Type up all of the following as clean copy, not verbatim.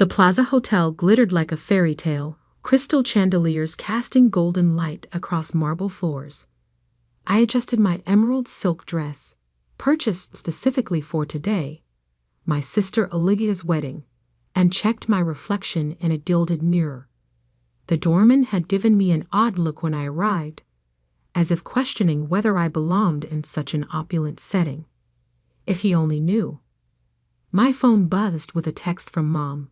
The Plaza Hotel glittered like a fairy tale, crystal chandeliers casting golden light across marble floors. I adjusted my emerald silk dress, purchased specifically for today, my sister Olivia's wedding, and checked my reflection in a gilded mirror. The doorman had given me an odd look when I arrived, as if questioning whether I belonged in such an opulent setting. If he only knew. My phone buzzed with a text from Mom.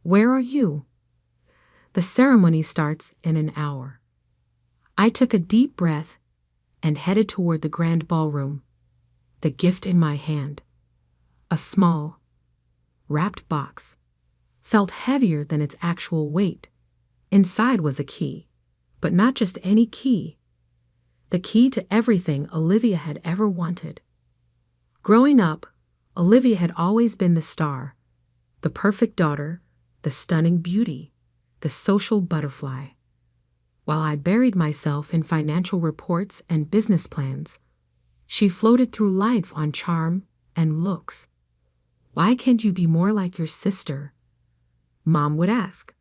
"Where are you?" "The ceremony starts in an hour." I took a deep breath and headed toward the grand ballroom, the gift in my hand. A small, wrapped box felt heavier than its actual weight. Inside was a key, but not just any key. The key to everything Olivia had ever wanted. Growing up, Olivia had always been the star, the perfect daughter, the stunning beauty, the social butterfly. While I buried myself in financial reports and business plans, she floated through life on charm and looks. "Why can't you be more like your sister?" Mom would ask.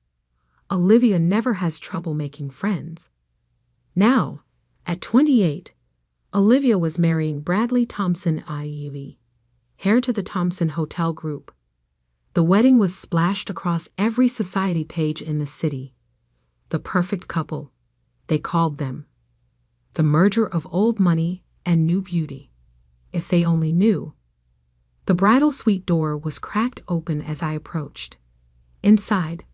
Olivia never has trouble making friends. Now, at 28, Olivia was marrying Bradley Thompson IEV, heir to the Thompson Hotel Group. The wedding was splashed across every society page in the city. The perfect couple, they called them. The merger of old money and new beauty. If they only knew. The bridal suite door was cracked open as I approached. Inside,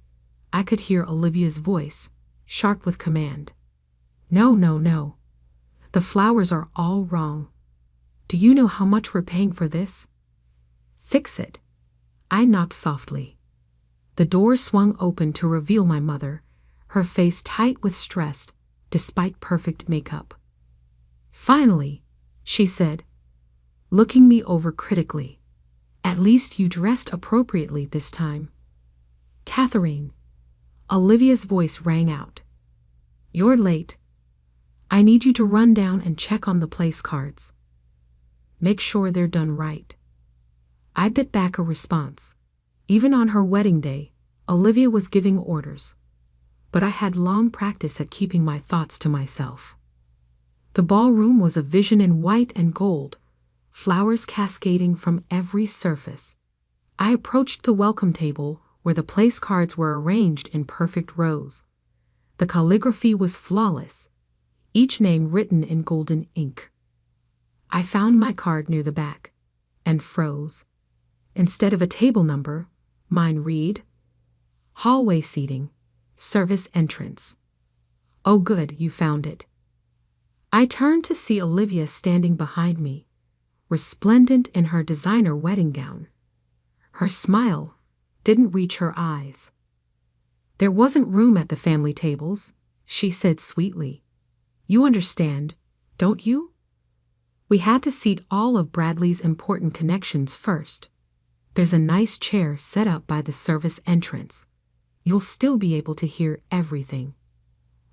I could hear Olivia's voice, sharp with command. "No, no, no. The flowers are all wrong. Do you know how much we're paying for this?" "Fix it." I knocked softly. The door swung open to reveal my mother, her face tight with stress, despite perfect makeup. "Finally," she said, looking me over critically. "At least you dressed appropriately this time." "Catherine," Olivia's voice rang out. "You're late. I need you to run down and check on the place cards. Make sure they're done right." I bit back a response. Even on her wedding day, Olivia was giving orders. But I had long practice at keeping my thoughts to myself. The ballroom was a vision in white and gold, flowers cascading from every surface. I approached the welcome table where the place cards were arranged in perfect rows. The calligraphy was flawless, each name written in golden ink. I found my card near the back and froze. Instead of a table number, mine read, "Hallway seating, service entrance." "Oh good, you found it." I turned to see Olivia standing behind me, resplendent in her designer wedding gown. Her smile didn't reach her eyes. "There wasn't room at the family tables," she said sweetly. "You understand, don't you? We had to seat all of Bradley's important connections first. There's a nice chair set up by the service entrance. You'll still be able to hear everything."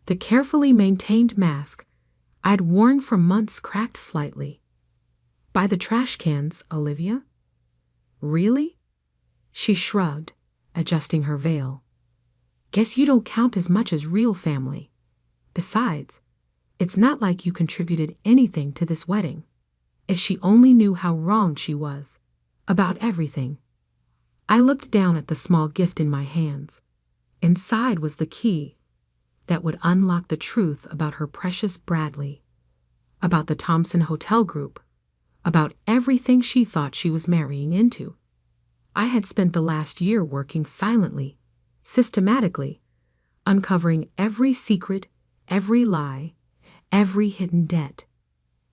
The carefully maintained mask I'd worn for months cracked slightly. "By the trash cans, Olivia?" "Really?" She shrugged, adjusting her veil. "Guess you don't count as much as real family. Besides, it's not like you contributed anything to this wedding." If she only knew how wrong she was about everything. I looked down at the small gift in my hands. Inside was the key that would unlock the truth about her precious Bradley, about the Thompson Hotel Group, about everything she thought she was marrying into. I had spent the last year working silently, systematically, uncovering every secret, every lie, every hidden debt.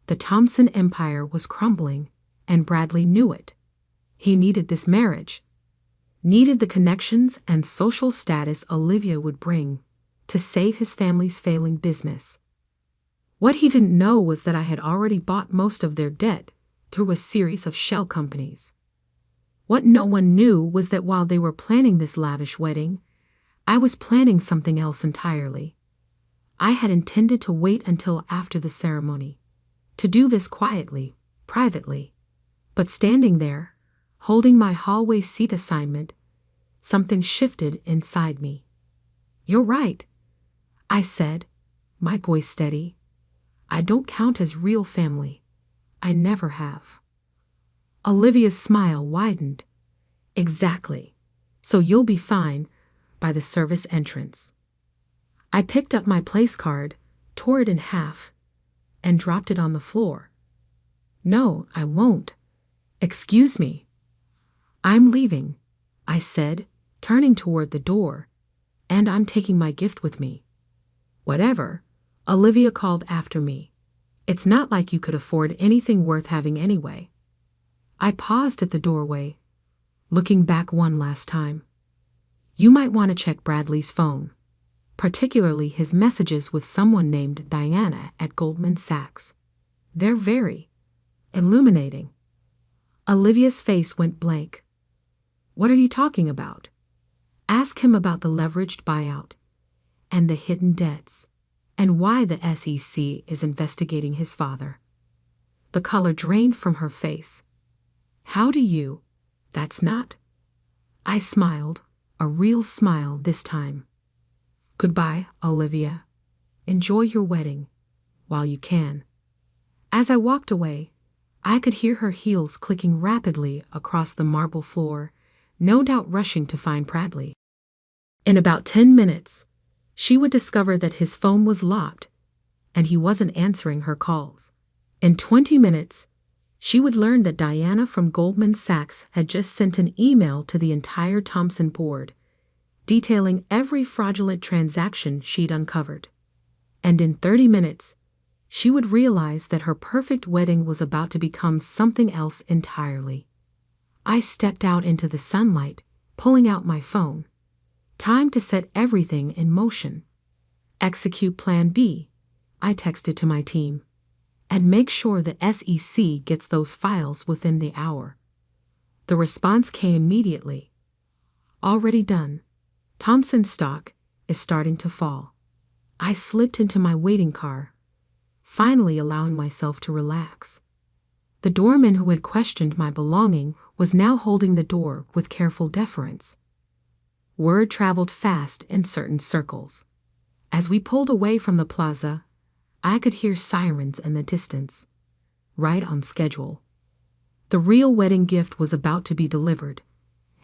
The Thompson empire was crumbling, and Bradley knew it. He needed this marriage, needed the connections and social status Olivia would bring to save his family's failing business. What he didn't know was that I had already bought most of their debt through a series of shell companies. What no one knew was that while they were planning this lavish wedding, I was planning something else entirely. I had intended to wait until after the ceremony, to do this quietly, privately. But standing there, holding my hallway seat assignment, something shifted inside me. "You're right," I said, my voice steady. "I don't count as real family. I never have." Olivia's smile widened. "Exactly. So you'll be fine by the service entrance." I picked up my place card, tore it in half, and dropped it on the floor. "No, I won't. Excuse me." "I'm leaving," I said, turning toward the door, "and I'm taking my gift with me." "Whatever," Olivia called after me. "It's not like you could afford anything worth having anyway." I paused at the doorway, looking back one last time. "You might want to check Bradley's phone, particularly his messages with someone named Diana at Goldman Sachs. They're very illuminating." Olivia's face went blank. "What are you talking about?" "Ask him about the leveraged buyout and the hidden debts, and why the SEC is investigating his father." The color drained from her face. "How do you? That's not." I smiled, a real smile this time. "Goodbye, Olivia. Enjoy your wedding, while you can." As I walked away, I could hear her heels clicking rapidly across the marble floor, no doubt rushing to find Bradley. In about 10 minutes, she would discover that his phone was locked, and he wasn't answering her calls. In 20 minutes, she would learn that Diana from Goldman Sachs had just sent an email to the entire Thomson board, detailing every fraudulent transaction she'd uncovered. And in 30 minutes, she would realize that her perfect wedding was about to become something else entirely. I stepped out into the sunlight, pulling out my phone. Time to set everything in motion. "Execute Plan B," I texted to my team. "And make sure the SEC gets those files within the hour." The response came immediately. "Already done. Thomson stock is starting to fall." I slipped into my waiting car, finally allowing myself to relax. The doorman who had questioned my belonging was now holding the door with careful deference. Word traveled fast in certain circles. As we pulled away from the plaza, I could hear sirens in the distance. Right on schedule. The real wedding gift was about to be delivered,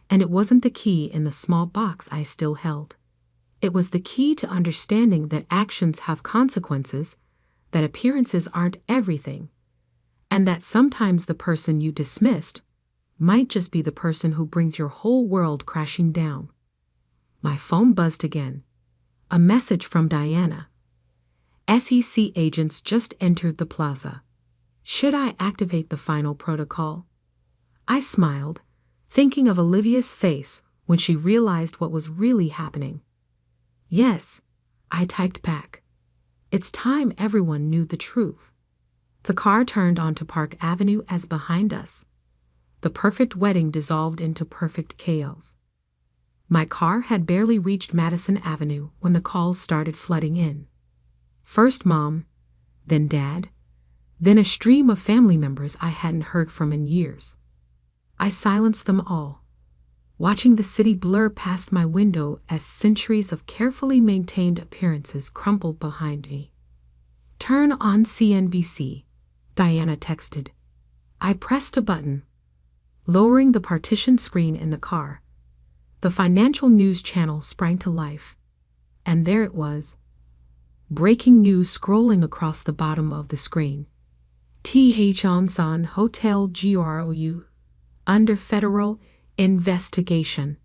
and it wasn't the key in the small box I still held. It was the key to understanding that actions have consequences, that appearances aren't everything, and that sometimes the person you dismissed might just be the person who brings your whole world crashing down. My phone buzzed again. A message from Diana. "SEC agents just entered the plaza. Should I activate the final protocol?" I smiled, thinking of Olivia's face when she realized what was really happening. "Yes," I typed back. It's time everyone knew the truth. The car turned onto Park Avenue as behind us. The perfect wedding dissolved into perfect chaos. My car had barely reached Madison Avenue when the calls started flooding in. First Mom, then Dad, then a stream of family members I hadn't heard from in years. I silenced them all, watching the city blur past my window as centuries of carefully maintained appearances crumbled behind me. "Turn on CNBC," Diana texted. I pressed a button, lowering the partition screen in the car. The financial news channel sprang to life, and there it was. Breaking news scrolling across the bottom of the screen. Thomson Hotel GROU under federal investigation.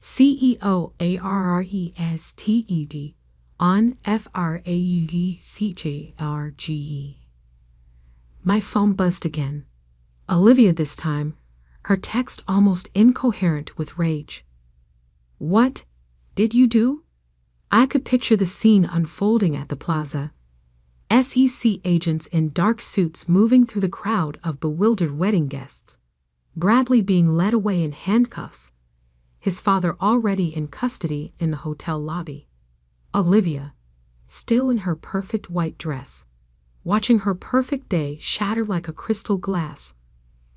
CEO ARRESTED on FRAUDCJRGE. My phone buzzed again. Olivia this time, her text almost incoherent with rage. "What did you do?" I could picture the scene unfolding at the plaza. SEC agents in dark suits moving through the crowd of bewildered wedding guests. Bradley being led away in handcuffs, his father already in custody in the hotel lobby. Olivia, still in her perfect white dress, watching her perfect day shatter like a crystal glass,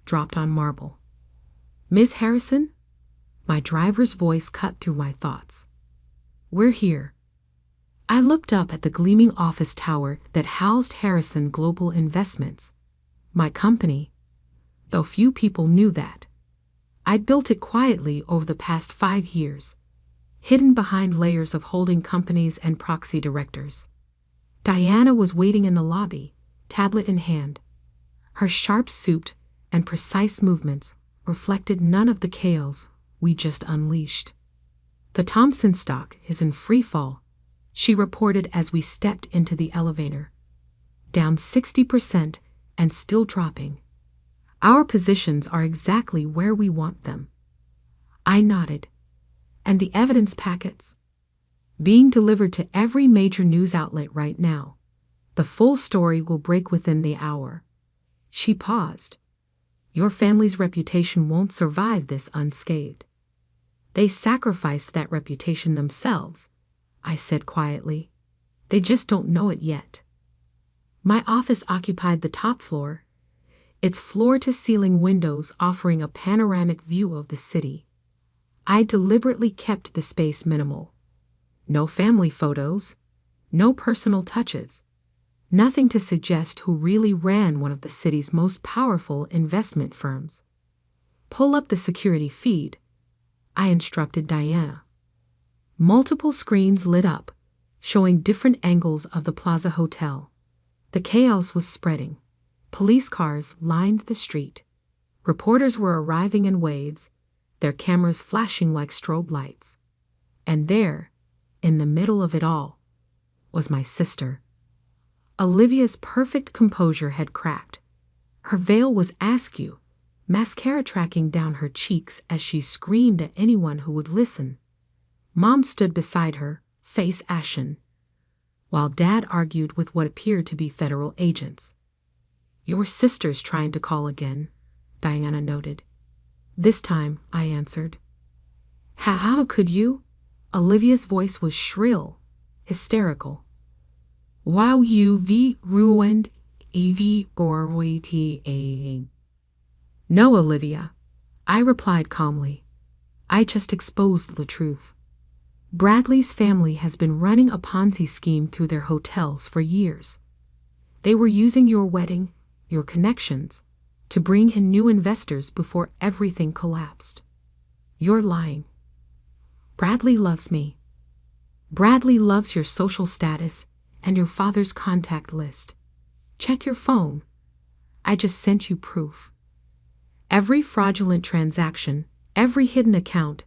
dropped on marble. "Miss Harrison?" My driver's voice cut through my thoughts. We're here. I looked up at the gleaming office tower that housed Harrison Global Investments, my company, though few people knew that. I'd built it quietly over the past 5 years, hidden behind layers of holding companies and proxy directors. Diana was waiting in the lobby, tablet in hand. Her sharp-souped and precise movements reflected none of the chaos we just unleashed. The Thompson stock is in free fall, she reported as we stepped into the elevator. Down 60% and still dropping. Our positions are exactly where we want them. I nodded. And the evidence packets? Being delivered to every major news outlet right now. The full story will break within the hour. She paused. Your family's reputation won't survive this unscathed. They sacrificed that reputation themselves, I said quietly. They just don't know it yet. My office occupied the top floor, its floor-to-ceiling windows offering a panoramic view of the city. I deliberately kept the space minimal. No family photos, no personal touches, nothing to suggest who really ran one of the city's most powerful investment firms. Pull up the security feed, I instructed Diana. Multiple screens lit up, showing different angles of the Plaza Hotel. The chaos was spreading. Police cars lined the street. Reporters were arriving in waves, their cameras flashing like strobe lights. And there, in the middle of it all, was my sister. Olivia's perfect composure had cracked. Her veil was askew, mascara tracking down her cheeks as she screamed at anyone who would listen. Mom stood beside her, face ashen, while Dad argued with what appeared to be federal agents. Your sister's trying to call again, Diana noted. This time, I answered. How could you? Olivia's voice was shrill, hysterical. Wow, you've ruined everything. No, Olivia, I replied calmly. I just exposed the truth. Bradley's family has been running a Ponzi scheme through their hotels for years. They were using your wedding, your connections, to bring in new investors before everything collapsed. You're lying. Bradley loves me. Bradley loves your social status and your father's contact list. Check your phone. I just sent you proof. Every fraudulent transaction, every hidden account,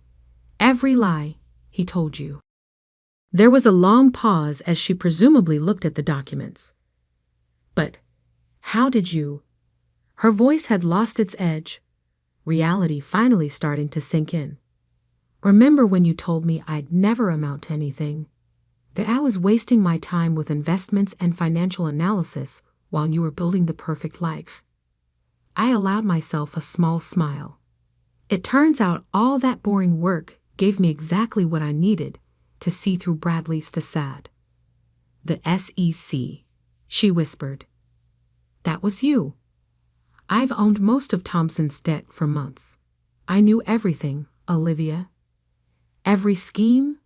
every lie, he told you. There was a long pause as she presumably looked at the documents. But how did you? Her voice had lost its edge, reality finally starting to sink in. Remember when you told me I'd never amount to anything? That I was wasting my time with investments and financial analysis while you were building the perfect life? I allowed myself a small smile. It turns out all that boring work gave me exactly what I needed to see through Bradley's facade. The SEC, she whispered. That was you. I've owned most of Thompson's debt for months. I knew everything, Olivia. Every scheme,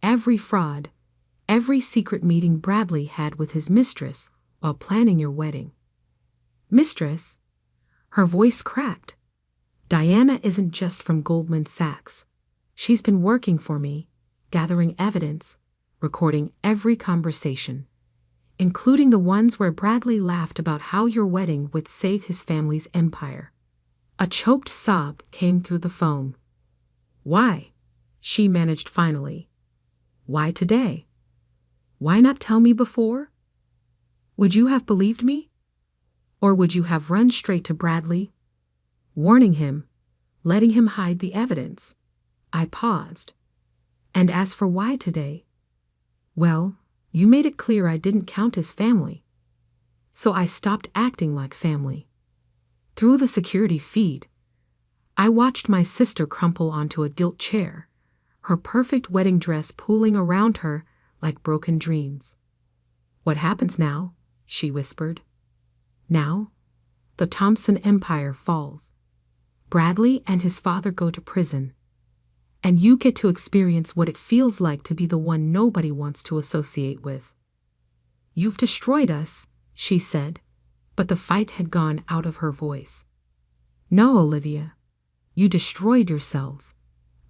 every fraud, every secret meeting Bradley had with his mistress while planning your wedding. Mistress? Her voice cracked. Diana isn't just from Goldman Sachs. She's been working for me, gathering evidence, recording every conversation, including the ones where Bradley laughed about how your wedding would save his family's empire. A choked sob came through the phone. Why? She managed finally. Why today? Why not tell me before? Would you have believed me? Or would you have run straight to Bradley, warning him, letting him hide the evidence? I paused. And as for why today? Well, you made it clear I didn't count as family. So I stopped acting like family. Through the security feed, I watched my sister crumple onto a gilt chair, her perfect wedding dress pooling around her like broken dreams. What happens now? She whispered. Now, the Thompson empire falls. Bradley and his father go to prison. And you get to experience what it feels like to be the one nobody wants to associate with. You've destroyed us, she said, but the fight had gone out of her voice. No, Olivia. You destroyed yourselves.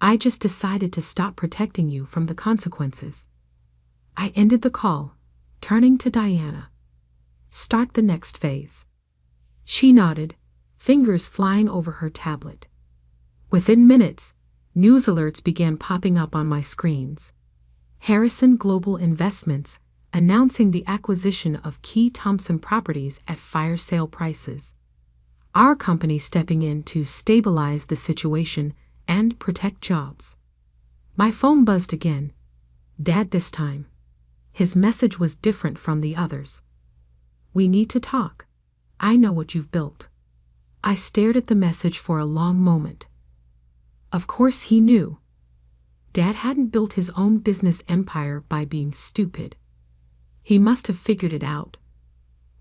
I just decided to stop protecting you from the consequences. I ended the call, turning to Diana. Start the next phase. She nodded, fingers flying over her tablet. Within minutes, news alerts began popping up on my screens. Harrison Global Investments announcing the acquisition of key Thompson properties at fire sale prices. Our company stepping in to stabilize the situation and protect jobs. My phone buzzed again. Dad this time. His message was different from the others. We need to talk. I know what you've built. I stared at the message for a long moment. Of course he knew. Dad hadn't built his own business empire by being stupid. He must have figured it out.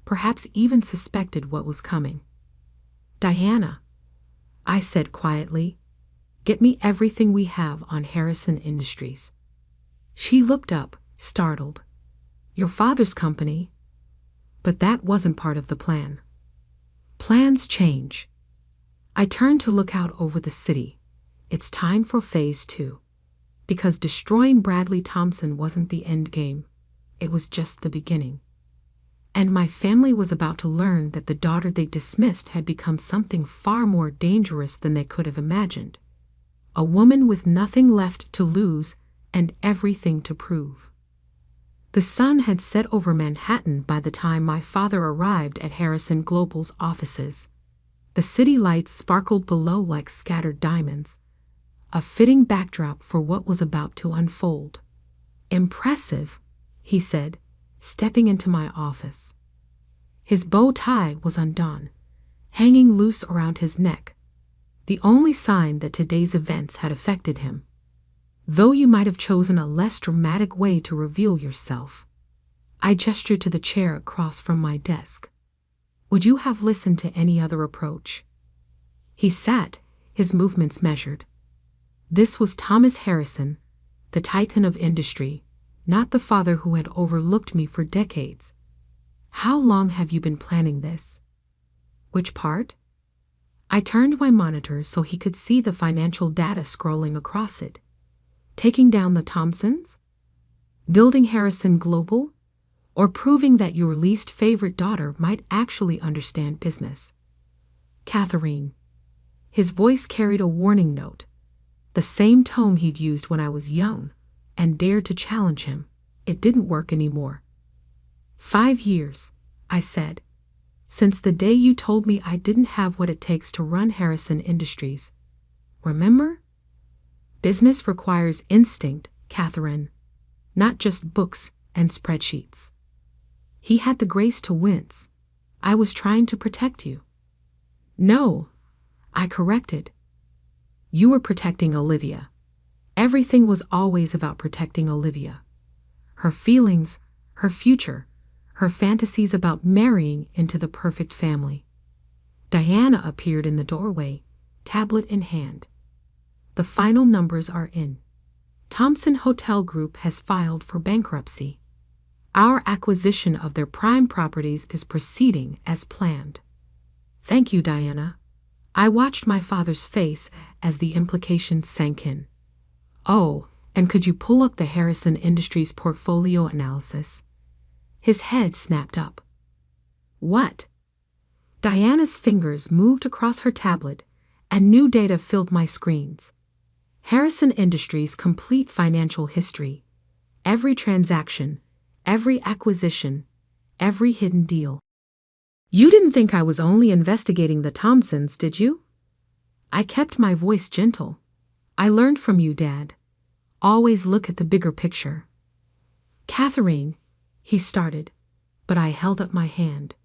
Perhaps even suspected what was coming. Diana, I said quietly, get me everything we have on Harrison Industries. She looked up, startled. Your father's company? But that wasn't part of the plan. Plans change. I turned to look out over the city. It's time for phase 2. Because destroying Bradley Thompson wasn't the end game. It was just the beginning. And my family was about to learn that the daughter they dismissed had become something far more dangerous than they could have imagined. A woman with nothing left to lose and everything to prove. The sun had set over Manhattan by the time my father arrived at Harrison Global's offices. The city lights sparkled below like scattered diamonds, a fitting backdrop for what was about to unfold. Impressive, he said, stepping into my office. His bow tie was undone, hanging loose around his neck, the only sign that today's events had affected him. Though you might have chosen a less dramatic way to reveal yourself. I gestured to the chair across from my desk. Would you have listened to any other approach? He sat, his movements measured. This was Thomas Harrison, the titan of industry, not the father who had overlooked me for decades. How long have you been planning this? Which part? I turned my monitor so he could see the financial data scrolling across it. Taking down the Thompsons? Building Harrison Global? Or proving that your least favorite daughter might actually understand business? Catherine. His voice carried a warning note, the same tone he'd used when I was young and dared to challenge him. It didn't work anymore. 5 years, I said, since the day you told me I didn't have what it takes to run Harrison Industries. Remember? Business requires instinct, Catherine, not just books and spreadsheets. He had the grace to wince. I was trying to protect you. No, I corrected. You were protecting Olivia. Everything was always about protecting Olivia. Her feelings, her future, her fantasies about marrying into the perfect family. Diana appeared in the doorway, tablet in hand. The final numbers are in. Thompson Hotel Group has filed for bankruptcy. Our acquisition of their prime properties is proceeding as planned. Thank you, Diana. I watched my father's face as the implications sank in. Oh, and could you pull up the Harrison Industries portfolio analysis? His head snapped up. What? Diana's fingers moved across her tablet, and new data filled my screens. Harrison Industries' complete financial history. Every transaction, every acquisition, every hidden deal. You didn't think I was only investigating the Thompsons, did you? I kept my voice gentle. I learned from you, Dad. Always look at the bigger picture. Catherine, he started, but I held up my hand.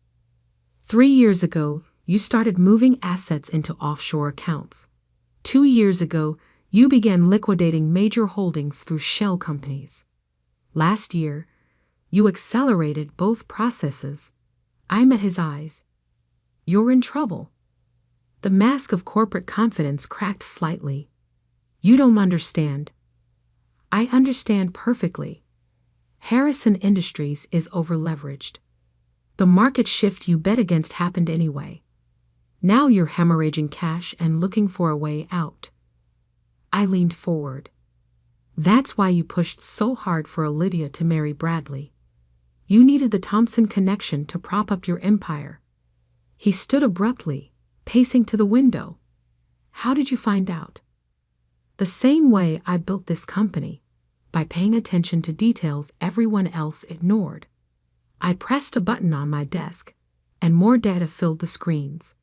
3 years ago, you started moving assets into offshore accounts. 2 years ago, you began liquidating major holdings through shell companies. Last year, you accelerated both processes. I met his eyes. You're in trouble. The mask of corporate confidence cracked slightly. You don't understand. I understand perfectly. Harrison Industries is overleveraged. The market shift you bet against happened anyway. Now you're hemorrhaging cash and looking for a way out. I leaned forward. That's why you pushed so hard for Olivia to marry Bradley. You needed the Thompson connection to prop up your empire. He stood abruptly, pacing to the window. How did you find out? The same way I built this company, by paying attention to details everyone else ignored. I pressed a button on my desk, and more data filled the screens.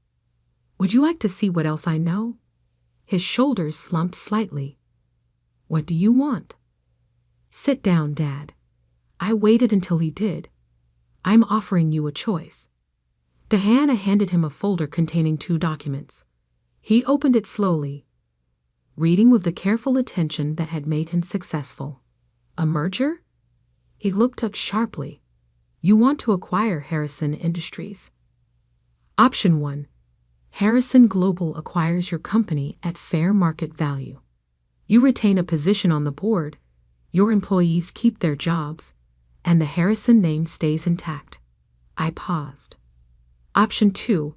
Would you like to see what else I know? His shoulders slumped slightly. What do you want? Sit down, Dad. I waited until he did. I'm offering you a choice. Diana handed him a folder containing 2 documents. He opened it slowly, reading with the careful attention that had made him successful. A merger? He looked up sharply. You want to acquire Harrison Industries. Option 1. Harrison Global acquires your company at fair market value. You retain a position on the board, your employees keep their jobs, and the Harrison name stays intact. I paused. Option 2.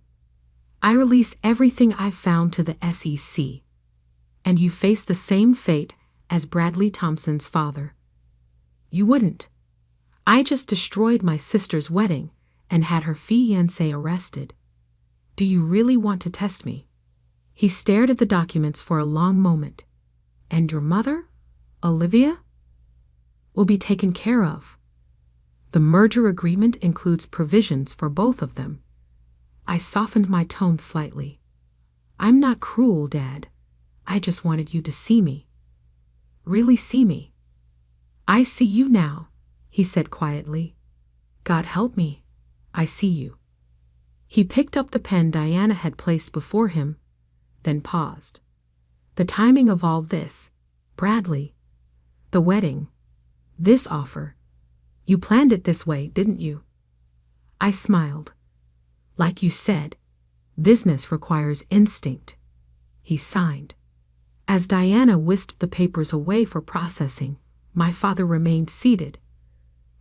I release everything I found to the SEC, and you face the same fate as Bradley Thompson's father. You wouldn't. I just destroyed my sister's wedding and had her fiancé arrested. Do you really want to test me? He stared at the documents for a long moment. And your mother, Olivia, will be taken care of. The merger agreement includes provisions for both of them. I softened my tone slightly. I'm not cruel, Dad. I just wanted you to see me. Really see me. I see you now, he said quietly. God help me, I see you. He picked up the pen Diana had placed before him, then paused. The timing of all this, Bradley, the wedding, this offer, you planned it this way, didn't you? I smiled. Like you said, business requires instinct. He signed. As Diana whisked the papers away for processing, my father remained seated,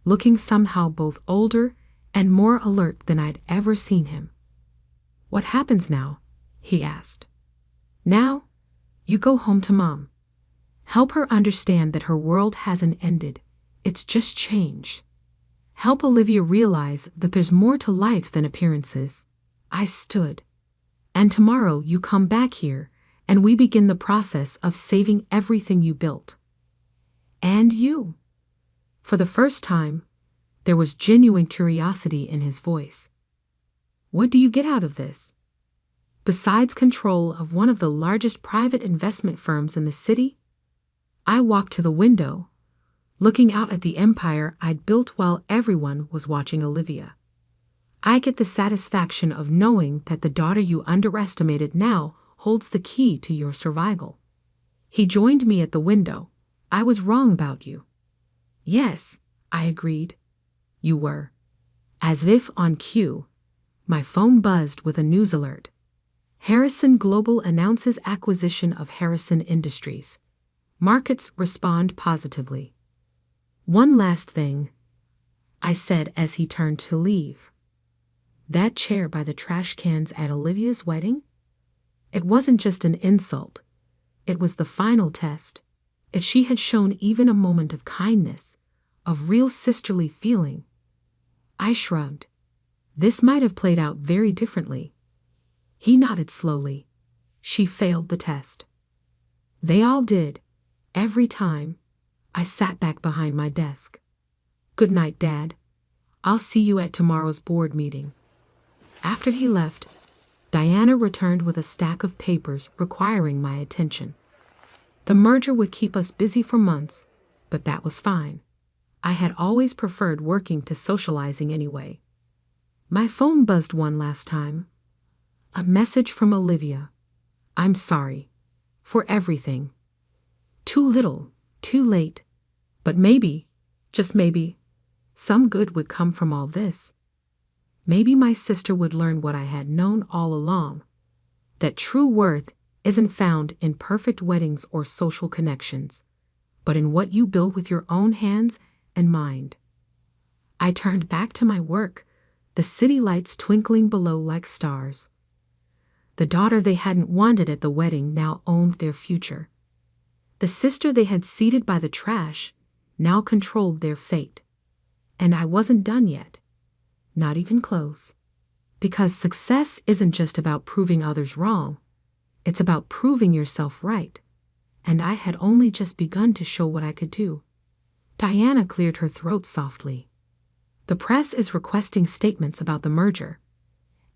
looking somehow both older and more alert than I'd ever seen him. What happens now? He asked. Now, you go home to Mom. Help her understand that her world hasn't ended, it's just change. Help Olivia realize that there's more to life than appearances. I stood. And tomorrow you come back here, and we begin the process of saving everything you built. And you. For the first time, there was genuine curiosity in his voice. What do you get out of this? Besides control of one of the largest private investment firms in the city? I walked to the window, looking out at the empire I'd built while everyone was watching Olivia. I get the satisfaction of knowing that the daughter you underestimated now holds the key to your survival. He joined me at the window. I was wrong about you. Yes, I agreed. You were. As if on cue, my phone buzzed with a news alert. Harrison Global announces acquisition of Harrison Industries. Markets respond positively. One last thing, I said as he turned to leave. That chair by the trash cans at Olivia's wedding? It wasn't just an insult. It was the final test. If she had shown even a moment of kindness, of real sisterly feeling. I shrugged. This might have played out very differently. He nodded slowly. She failed the test. They all did. Every time. I sat back behind my desk. Good night, Dad. I'll see you at tomorrow's board meeting. After he left, Diana returned with a stack of papers requiring my attention. The merger would keep us busy for months, but that was fine. I had always preferred working to socializing anyway. My phone buzzed one last time. A message from Olivia. I'm sorry. For everything. Too little, too late. But maybe, just maybe, some good would come from all this. Maybe my sister would learn what I had known all along. That true worth isn't found in perfect weddings or social connections, but in what you build with your own hands and mind. I turned back to my work, the city lights twinkling below like stars. The daughter they hadn't wanted at the wedding now owned their future. The sister they had seated by the trash now controlled their fate. And I wasn't done yet. Not even close. Because success isn't just about proving others wrong. It's about proving yourself right. And I had only just begun to show what I could do. Diana cleared her throat softly. The press is requesting statements about the merger.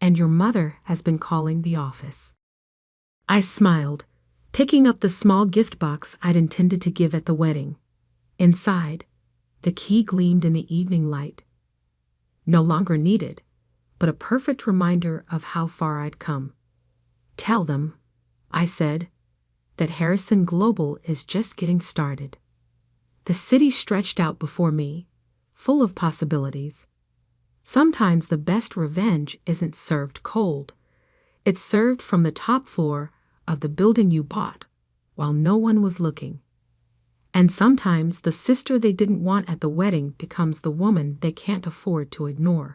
And your mother has been calling the office. I smiled, picking up the small gift box I'd intended to give at the wedding. Inside, the key gleamed in the evening light. No longer needed, but a perfect reminder of how far I'd come. Tell them, I said, that Harrison Global is just getting started. The city stretched out before me, full of possibilities. Sometimes the best revenge isn't served cold. It's served from the top floor of the building you bought, while no one was looking. And sometimes the sister they didn't want at the wedding becomes the woman they can't afford to ignore.